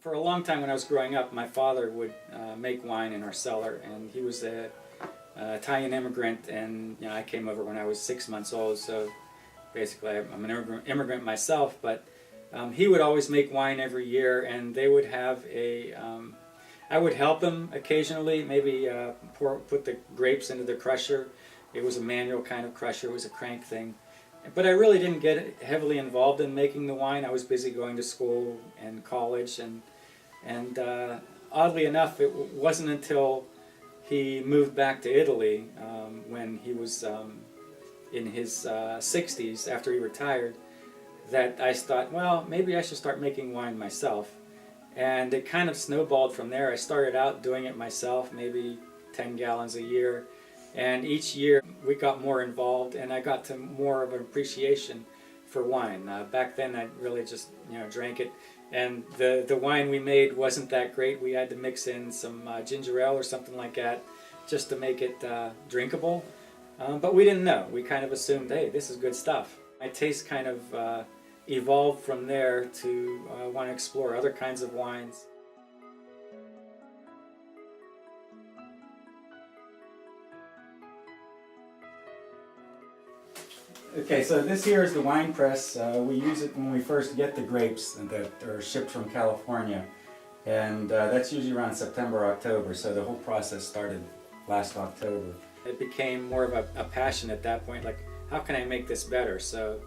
For a long time when I was growing up, my father would make wine in our cellar, and he was a Italian immigrant, and I came over when I was 6 months old, so basically I'm an immigrant myself, but he would always make wine every year, and they would have I would help him occasionally, maybe put the grapes into the crusher. It was a manual kind of crusher, it was a crank thing. But I really didn't get heavily involved in making the wine. I was busy going to school and college, and oddly enough, it wasn't until he moved back to Italy when he was in his 60s, after he retired, that I thought, well, maybe I should start making wine myself. And it kind of snowballed from there. I started out doing it myself, maybe 10 gallons a year. And each year we got more involved, and I got to more of an appreciation for wine. Back then I really just drank it, and the wine we made wasn't that great. We had to mix in some ginger ale or something like that just to make it drinkable. But we didn't know. We kind of assumed, hey, this is good stuff. My taste kind of evolved from there to want to explore other kinds of wines. Okay, so this here is the wine press. We use it when we first get the grapes that are shipped from California, and that's usually around September or October, so the whole process started last October. It became more of a passion at that point, like, how can I make this better? So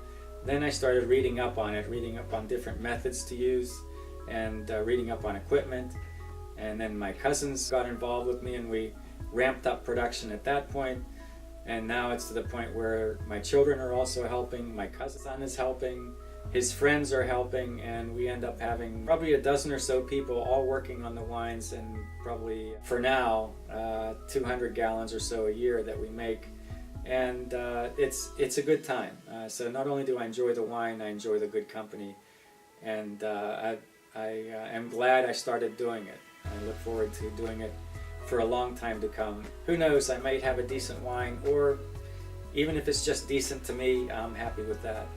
then I started reading up on it, reading up on different methods to use, and reading up on equipment. And then my cousins got involved with me, and we ramped up production at that point. And now it's to the point where my children are also helping, my cousin is helping, his friends are helping, and we end up having probably a dozen or so people all working on the wines, and probably, for now, 200 gallons or so a year that we make. And it's a good time. So not only do I enjoy the wine, I enjoy the good company. And I am glad I started doing it. I look forward to doing it for a long time to come. Who knows, I might have a decent wine, or even if it's just decent to me, I'm happy with that.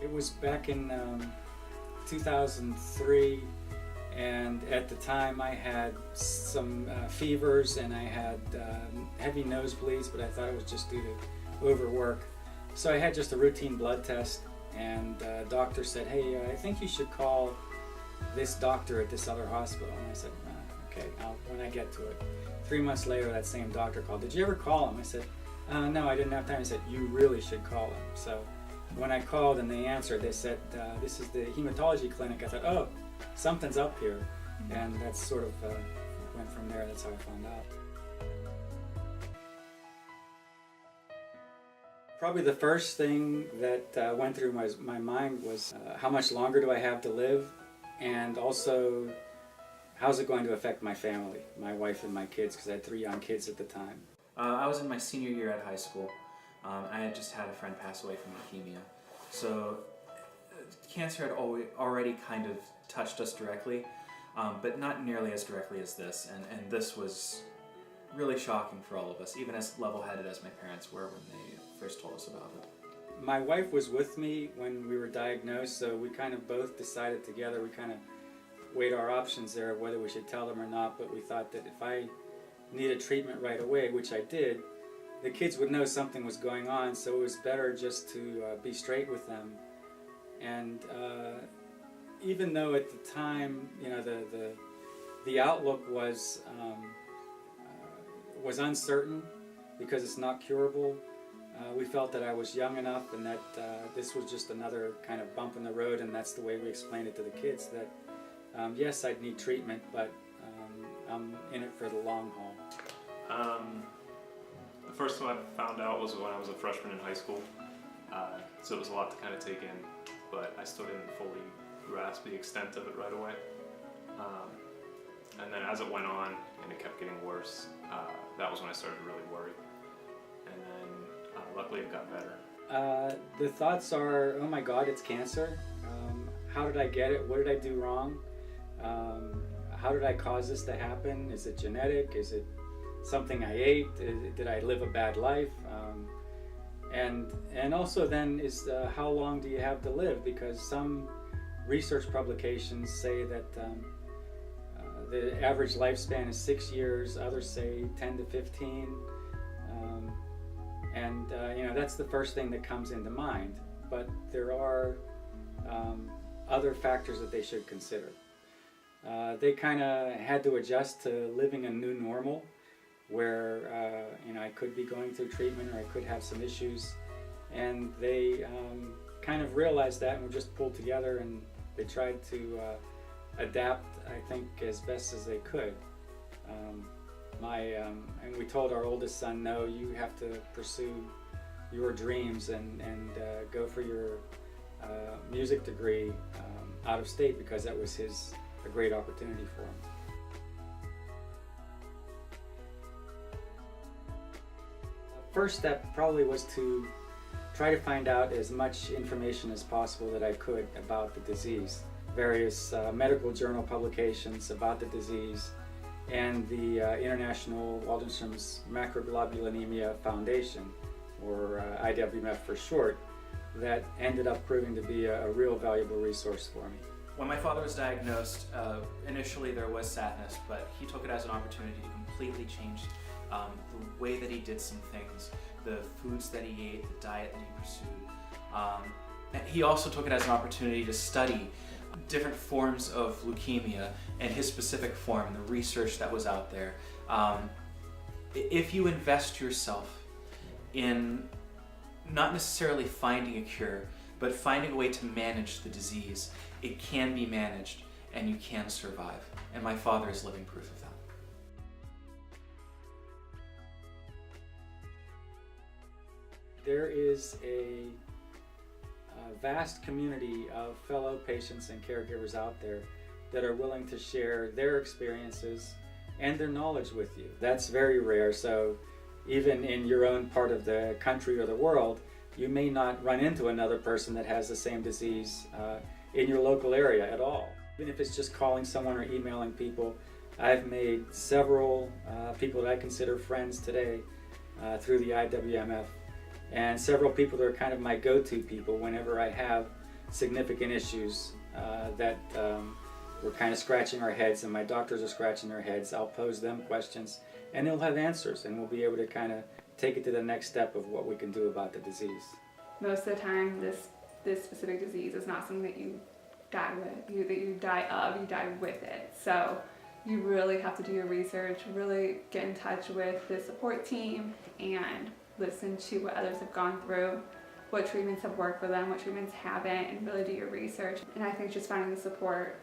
It was back in 2003, and at the time I had some fevers, and I had heavy nosebleeds, but I thought it was just due to overwork. So I had just a routine blood test, and the doctor said, hey, I think you should call this doctor at this other hospital. And I said, okay, when I get to it. 3 months later, that same doctor called. Did you ever call him? I said, no, I didn't have time. He said, you really should call him. So when I called and they answered, they said, this is the hematology clinic. I thought, oh, something's up here. And that's sort of went from there. That's how I found out. Probably the first thing that went through my mind was how much longer do I have to live? And also, how's it going to affect my family, my wife and my kids, because I had 3 young kids at the time. I was in my senior year at high school. I had just had a friend pass away from leukemia. So cancer had already kind of touched us directly, but not nearly as directly as this. And this was really shocking for all of us, even as level-headed as my parents were when they first told us about it. My wife was with me when we were diagnosed, so we kind of both decided together, we kind of weighed our options there, whether we should tell them or not, but we thought that if I needed treatment right away, which I did, the kids would know something was going on, so it was better just to be straight with them. And even though at the time, the outlook was uncertain because it's not curable, we felt that I was young enough, and that this was just another kind of bump in the road, and that's the way we explained it to the kids, that yes, I'd need treatment, but I'm in it for the long haul. The first time I found out was when I was a freshman in high school, so it was a lot to kind of take in, but I still didn't fully grasp the extent of it right away. And then as it went on and it kept getting worse, that was when I started to really worry. And then luckily it got better. The thoughts are, oh my God, it's cancer. How did I get it? What did I do wrong? How did I cause this to happen? Is it genetic? Is it something I ate? Did I live a bad life? And also then is how long do you have to live? Because some research publications say that the average lifespan is 6 years, others say 10 to 15. That's the first thing that comes into mind. But there are other factors that they should consider. They kind of had to adjust to living a new normal where I could be going through treatment or I could have some issues. And they kind of realized that and were just pulled together, and they tried to adapt, I think, as best as they could. And we told our oldest son, no, you have to pursue your dreams and go for your music degree out of state, because that was a great opportunity for him. First step probably was to try to find out as much information as possible that I could about the disease. Various medical journal publications about the disease, and the International Waldenstrom's Macroglobulinemia Foundation, or IWMF for short, that ended up proving to be a real valuable resource for me. When my father was diagnosed, initially there was sadness, but he took it as an opportunity to completely change the way that he did some things, the foods that he ate, the diet that he pursued. And he also took it as an opportunity to study different forms of leukemia and his specific form, the research that was out there. If you invest yourself in not necessarily finding a cure, but finding a way to manage the disease, it can be managed and you can survive. And my father is living proof of that. There is a vast community of fellow patients and caregivers out there that are willing to share their experiences and their knowledge with you. That's very rare, so even in your own part of the country or the world, you may not run into another person that has the same disease in your local area at all. Even if it's just calling someone or emailing people, I've made several people that I consider friends today through the IWMF, and several people that are kind of my go-to people whenever I have significant issues that we're kind of scratching our heads and my doctors are scratching their heads. I'll pose them questions and they'll have answers, and we'll be able to kind of take it to the next step of what we can do about the disease. Most of the time, this specific disease is not something that you die with, that you die of, you die with it. So you really have to do your research, really get in touch with the support team and listen to what others have gone through, what treatments have worked for them, what treatments haven't, and really do your research. And I think just finding the support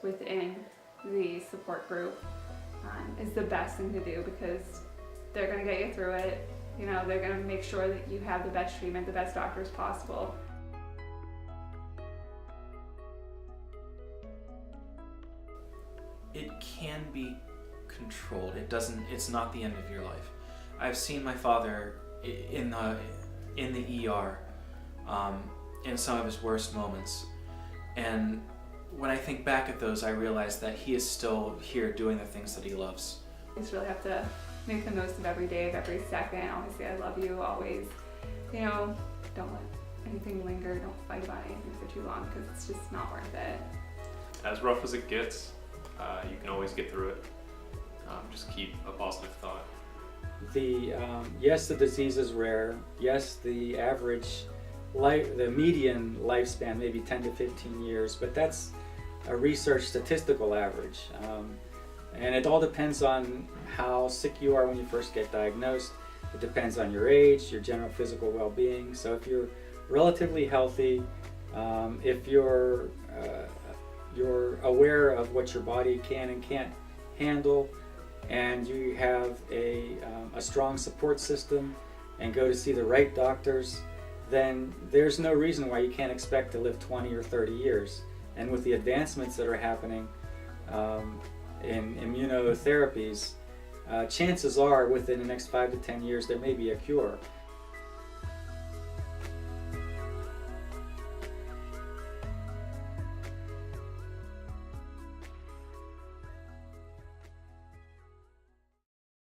within the support group is the best thing to do, because they're going to get you through it. You know, they're going to make sure that you have the best treatment, the best doctors possible. It can be controlled. It's not the end of your life. I've seen my father in the ER in some of his worst moments, and when I think back at those, I realize that he is still here doing the things that he loves. You just really have to make the most of every day, of every second. Always say I love you, always, don't let anything linger, don't fight about anything for too long, because it's just not worth it. As rough as it gets, you can always get through it. Just keep a positive thought. Yes, the disease is rare. Yes, the median lifespan may be 10 to 15 years, but that's a research statistical average. And it all depends on how sick you are when you first get diagnosed. It depends on your age, your general physical well-being. So if you're relatively healthy, if you're aware of what your body can and can't handle, and you have a strong support system and go to see the right doctors, then there's no reason why you can't expect to live 20 or 30 years. And with the advancements that are happening in immunotherapies, chances are within the next 5 to 10 years there may be a cure.